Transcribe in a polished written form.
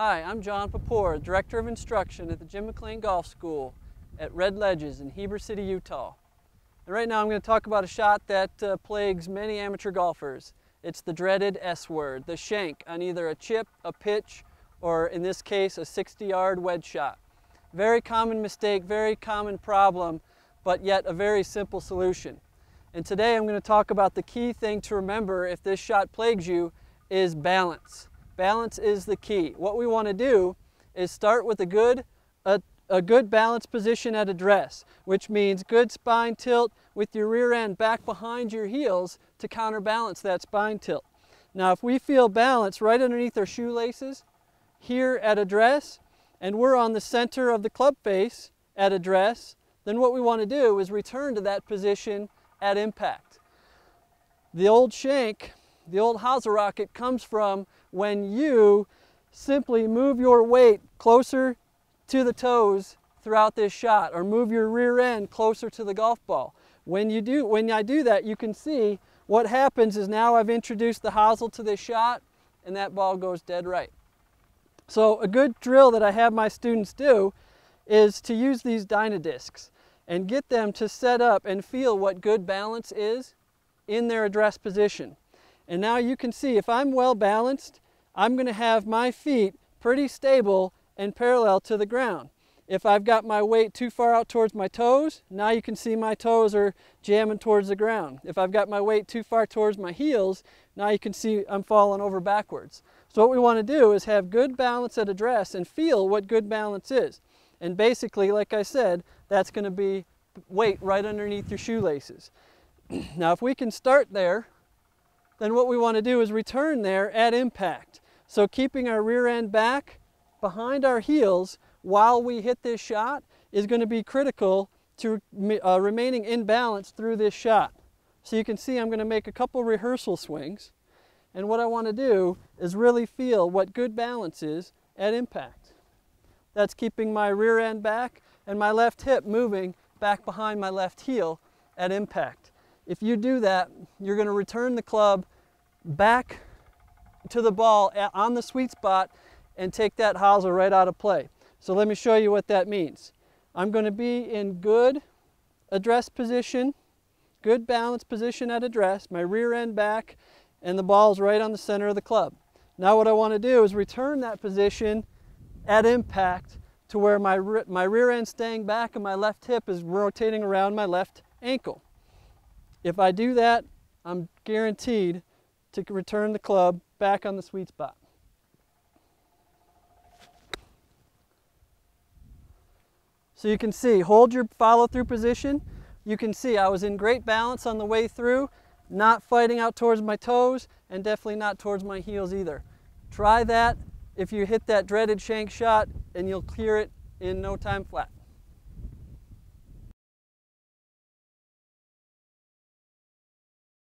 Hi, I'm Jon Paupore, Director of Instruction at the Jim McLean Golf School at Red Ledges in Heber City, Utah. And right now I'm going to talk about a shot that plagues many amateur golfers. It's the dreaded S word, the shank on either a chip, a pitch, or in this case a 60-yard wedge shot. Very common mistake, very common problem, but yet a very simple solution. And today I'm going to talk about the key thing to remember if this shot plagues you is balance. Balance is the key. What we want to do is start with a good balance position at address, which means good spine tilt with your rear end back behind your heels to counterbalance that spine tilt. Now if we feel balance right underneath our shoelaces here at address, and we're on the center of the club face at address, then what we want to do is return to that position at impact. The old shank, the old howser rocket comes from when you simply move your weight closer to the toes throughout this shot, or move your rear end closer to the golf ball. When I do that, you can see what happens is now I've introduced the hosel to this shot and that ball goes dead right. So a good drill that I have my students do is to use these Dynadiscs and get them to set up and feel what good balance is in their address position. And now you can see if I'm well balanced, I'm going to have my feet pretty stable and parallel to the ground. If I've got my weight too far out towards my toes, now you can see my toes are jamming towards the ground. If I've got my weight too far towards my heels, now you can see I'm falling over backwards. So what we want to do is have good balance at address and feel what good balance is. And basically, like I said, that's going to be weight right underneath your shoelaces. Now if we can start there, then what we want to do is return there at impact. So keeping our rear end back behind our heels while we hit this shot is going to be critical to remaining in balance through this shot. So you can see I'm going to make a couple rehearsal swings, and what I want to do is really feel what good balance is at impact. That's keeping my rear end back and my left hip moving back behind my left heel at impact. If you do that, you're going to return the club back to the ball on the sweet spot and take that hosel right out of play. So let me show you what that means. I'm going to be in good address position, good balance position at address, my rear end back, and the ball's right on the center of the club. Now what I want to do is return that position at impact to where my rear end staying back and my left hip is rotating around my left ankle. If I do that, I'm guaranteed to return the club back on the sweet spot. So you can see, hold your follow-through position. You can see I was in great balance on the way through, not fighting out towards my toes, and definitely not towards my heels either. Try that if you hit that dreaded shank shot, and you'll clear it in no time flat.